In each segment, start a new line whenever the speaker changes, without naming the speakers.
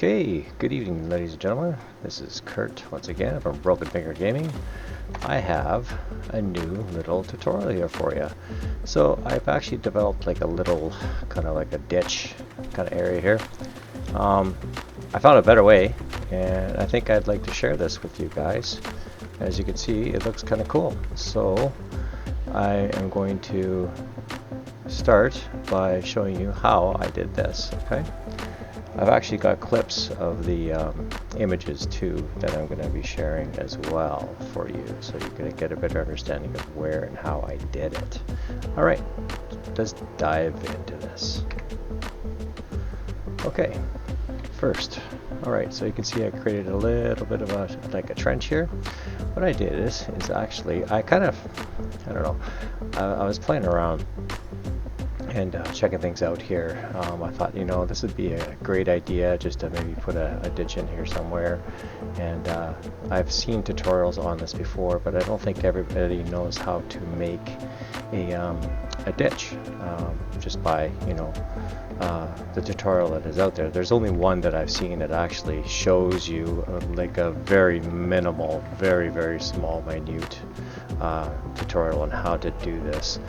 Okay, good evening ladies and gentlemen. This is Kurt once again from Broken Finger Gaming. I have a new little tutorial here for you. So I've actually developed like a little kind of like a ditch kind of area here. I found a better way and I think I'd like to share this with you guys. As you can see, it looks kind of cool. So I am going to start by showing you how I did this. Okay, I've actually got clips of the images too that I'm going to be sharing as well for you, so you're going to get a better understanding of where and how I did it. All right, let's dive into this. Okay, first, all right, so you can see I created a little bit of a trench here. What I did is actually I don't know, I was playing around and checking things out here. I thought, you know, this would be a great idea just to maybe put a ditch in here somewhere. And I've seen tutorials on this before, but I don't think everybody knows how to make a ditch just by, you know, the tutorial that is out there. There's only one that I've seen that actually shows you like a very minimal, very small, minute tutorial on how to do this.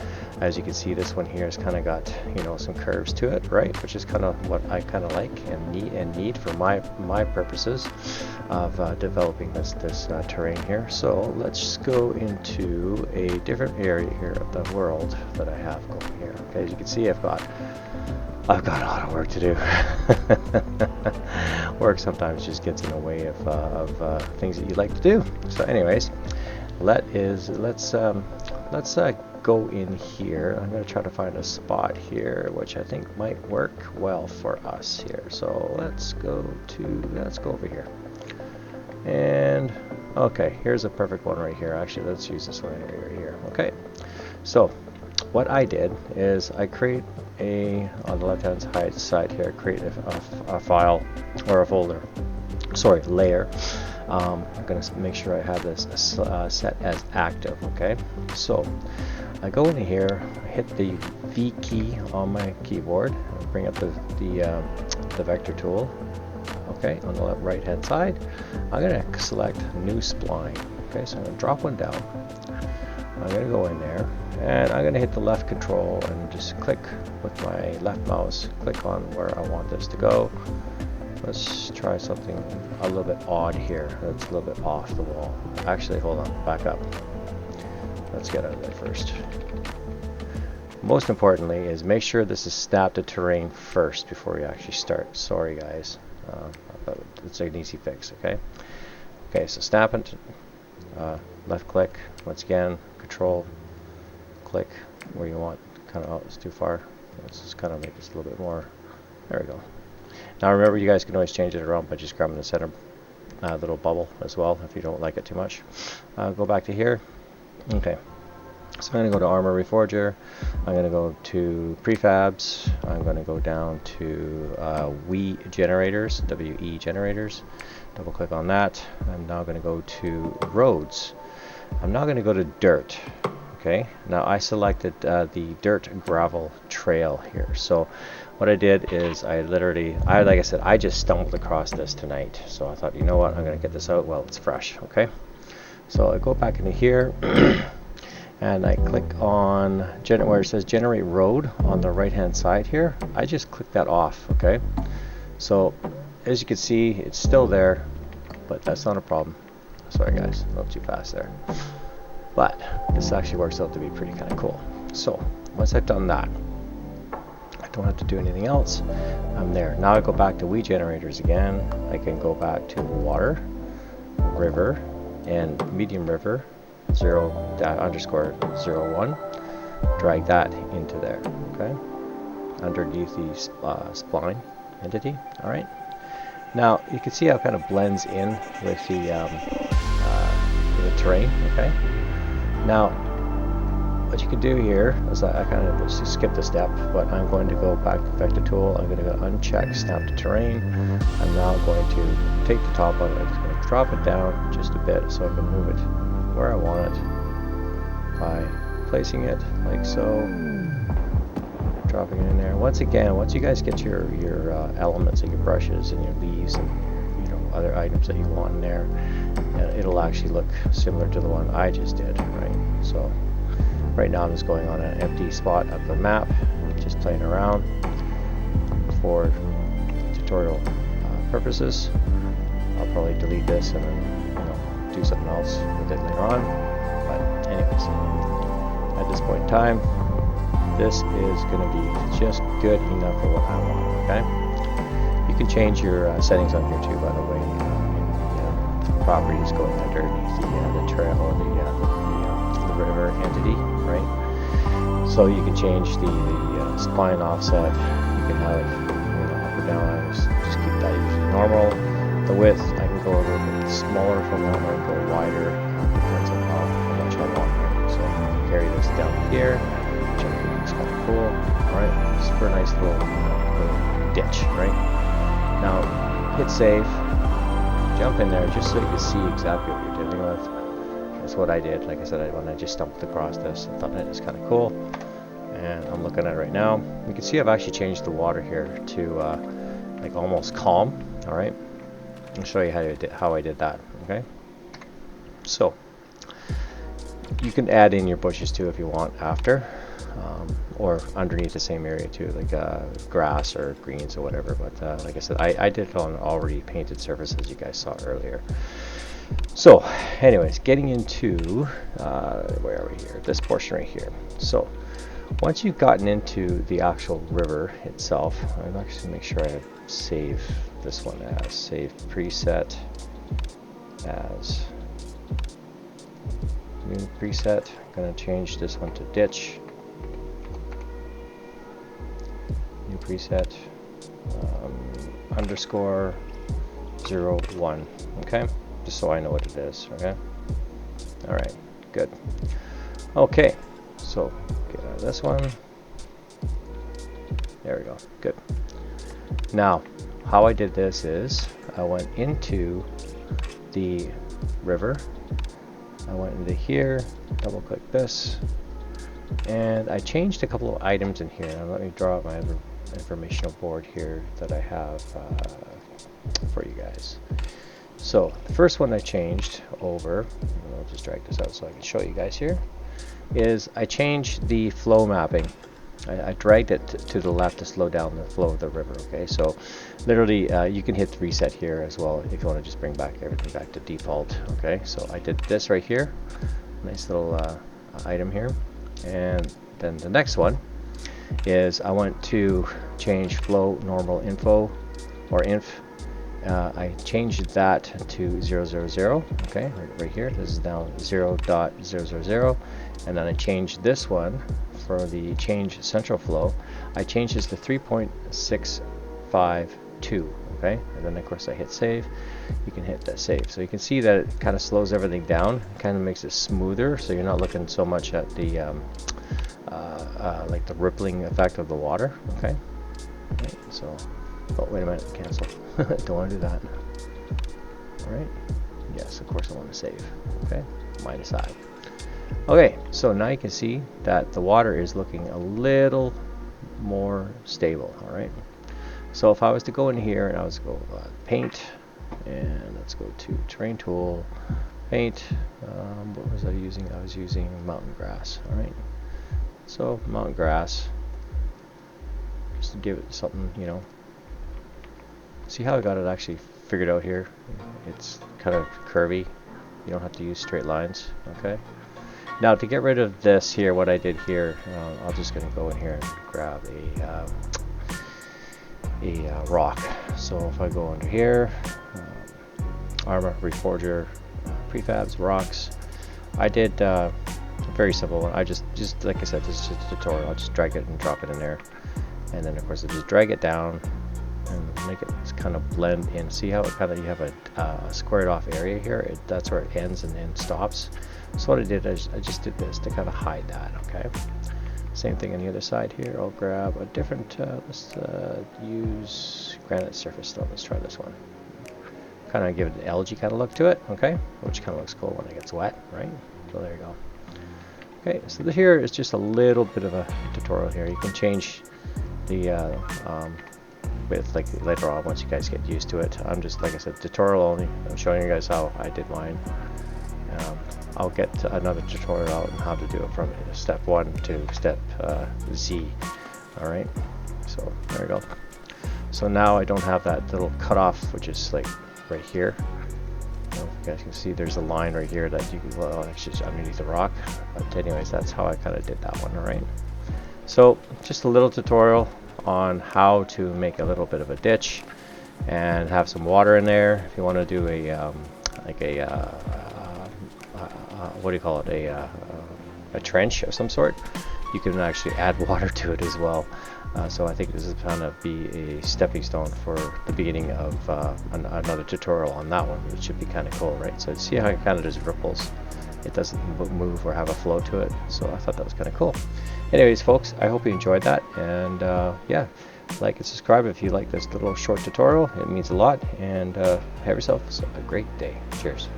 As you can see, this one here has kind of got, you know, some curves to it, right? Which is kind of what I kind of like and need for my purposes of developing this terrain here. So let's go into a different area here of the world that I have going here. Okay, as you can see, I've got a lot of work to do. Work sometimes just gets in the way of things that you like to do. So anyways, let's go in here. I'm going to try to find a spot here which I think might work well for us here. So let's go over here. And okay, here's a perfect one right here. Actually, let's use this one right here. Okay, so what I did is I create on the left hand side here, create a file or a folder, sorry, layer. I'm going to make sure I have this set as active. Okay, so I go into here, hit the V key on my keyboard, bring up the vector tool. Okay, on the right hand side, I'm going to select new spline. Okay, so I'm going to drop one down. I'm going to go in there and I'm going to hit the left control and just click with my left mouse, click on where I want this to go. Let's try something a little bit odd here. That's a little bit off the wall. Actually, hold on, back up. Let's get out of there first. Most importantly is make sure this is snapped to terrain first before you actually start. Sorry guys, it's an easy fix. Okay, so snap it, left click, once again, control, click where you want, kind of, oh, it's too far. Let's just kind of make this a little bit more, there we go. Now remember, you guys can always change it around by just grabbing the center little bubble as well if you don't like it too much. Go back to here. Okay, so I'm going to go to Arma Reforger. I'm going to go to prefabs. I'm going to go down to WE generators, WE generators. Double click on that. I'm now going to go to roads. I'm now going to go to dirt. Okay, now I selected the dirt gravel trail here. So what I did is like I said, I just stumbled across this tonight. So I thought, you know what, I'm going to get this out while it's fresh. Okay, so I go back into here and I click on where it says generate road on the right hand side here. I just click that off. Okay, so as you can see, it's still there, but that's not a problem. Sorry guys, a little too fast there. But this actually works out to be pretty kind of cool. So once I've done that, I don't have to do anything else. I'm there. Now I go back to WE generators again. I can go back to water, river, and medium river, 0_01. Drag that into there. Okay, underneath the spline entity. All right. Now you can see how it kind of blends in with the terrain. Okay. Now, what you can do here is I kind of skipped a step, but I'm going to go back to vector tool. I'm going to go uncheck snap to terrain. I'm now going to take the top of it. I'm just going to drop it down just a bit so I can move it where I want it by placing it like so. dropping it in there. Once again, once you guys get your elements and your brushes and your leaves and other items that you want in there, it'll actually look similar to the one I just did, right? So right now I'm just going on an empty spot of the map, just playing around for tutorial purposes. I'll probably delete this and then do something else with it later on. But anyways, at this point in time, this is going to be just good enough for what I want. Okay. You can change your settings on here too, by the way. Properties going underneath the trail or the river entity, right? So you can change the spline offset. You can have it up or down. I just keep that usually normal. The width I can go a little bit smaller if I want, or go wider. Depends on how much I want. Right? So I can carry this down here, which I think is kind of cool. All right, super nice little ditch, right? Now hit save. Jump in there just so you can see exactly what you're dealing with. That's what I did. Like I said, when I just stumbled across this, I thought that was kind of cool. And I'm looking at it right now. You can see I've actually changed the water here to like almost calm. All right. I'll show you how I did that. Okay. So you can add in your bushes too if you want after. Or underneath the same area too, like grass or greens or whatever. But like I said, I did it on already painted surfaces you guys saw earlier. So anyways, getting into where are we here? This portion right here. So once you've gotten into the actual river itself, I'm actually make sure I save this one as save preset as new preset. I'm going to change this one to ditch. New preset underscore 01. Okay, just so I know what it is. Okay, all right, good. Okay, so get out of this one. There we go. Good. Now how I did this is I went into the river, I went into here, double click this, and I changed a couple of items in here. Now let me draw up my informational board here that I have for you guys. So the first one I changed over, I'll just drag this out so I can show you guys here, is I changed the flow mapping. I dragged it to the left to slow down the flow of the river. Okay, so literally you can hit reset here as well if you want to just bring back everything back to default. Okay, so I did this right here, nice little item here. And then the next one is I want to change flow normal info or inf. I changed that to 000. Okay, right here. This is now 0.000, and then I changed this one for the change central flow. I changed this to 3.652. Okay, and then of course I hit save. You can hit that save, so you can see that it kind of slows everything down, kind of makes it smoother, so you're not looking so much at the like the rippling effect of the water. Okay, right, so oh wait a minute, cancel. Don't want to do that. All right, yes, of course I want to save. Okay, minus I. Okay, so now you can see that the water is looking a little more stable. All right, so if I was to go in here and I was to go paint, and let's go to terrain tool, paint, what was I using? I was using mountain grass. All right, so mountain grass, just to give it something, you know. See how I got it actually figured out here? It's kind of curvy. You don't have to use straight lines. Okay. Now to get rid of this here, what I did here, I'm just going to go in here and grab a rock. So if I go under here, Arma Reforger, prefabs, rocks. I did a very simple one. I just like I said, this is just a tutorial. I'll just drag it and drop it in there, and then of course I just drag it down and make it kind of blend in. See how it kind of, you have a squared off area here, that's where it ends and then stops. So what I did is I just did this to kind of hide that. Okay, same thing on the other side here. I'll grab a different let's use granite surface stone. Let's try this one, kind of give it an algae kind of look to it. Okay, which kind of looks cool when it gets wet, right? So there you go. Okay, so here is just a little bit of a tutorial here. You can change the width like later on once you guys get used to it. I'm just, like I said, tutorial only. I'm showing you guys how I did mine. I'll get another tutorial out on how to do it from step 1 to step Z. Alright, so there we go. So now I don't have that little cutoff, which is like right here. You guys can see there's a line right here that you can, well, actually it's underneath the rock. But anyways, that's how I kind of did that one. Alright, so just a little tutorial on how to make a little bit of a ditch and have some water in there. If you want to do a what do you call it, a trench of some sort, you can actually add water to it as well. So I think this is kind of be a stepping stone for the beginning of another tutorial on that one, which should be kind of cool, right? So see how it kind of just ripples. It doesn't move or have a flow to it. So I thought that was kind of cool. Anyways, folks, I hope you enjoyed that. And yeah, like and subscribe if you like this little short tutorial. It means a lot. And have yourself a great day. Cheers.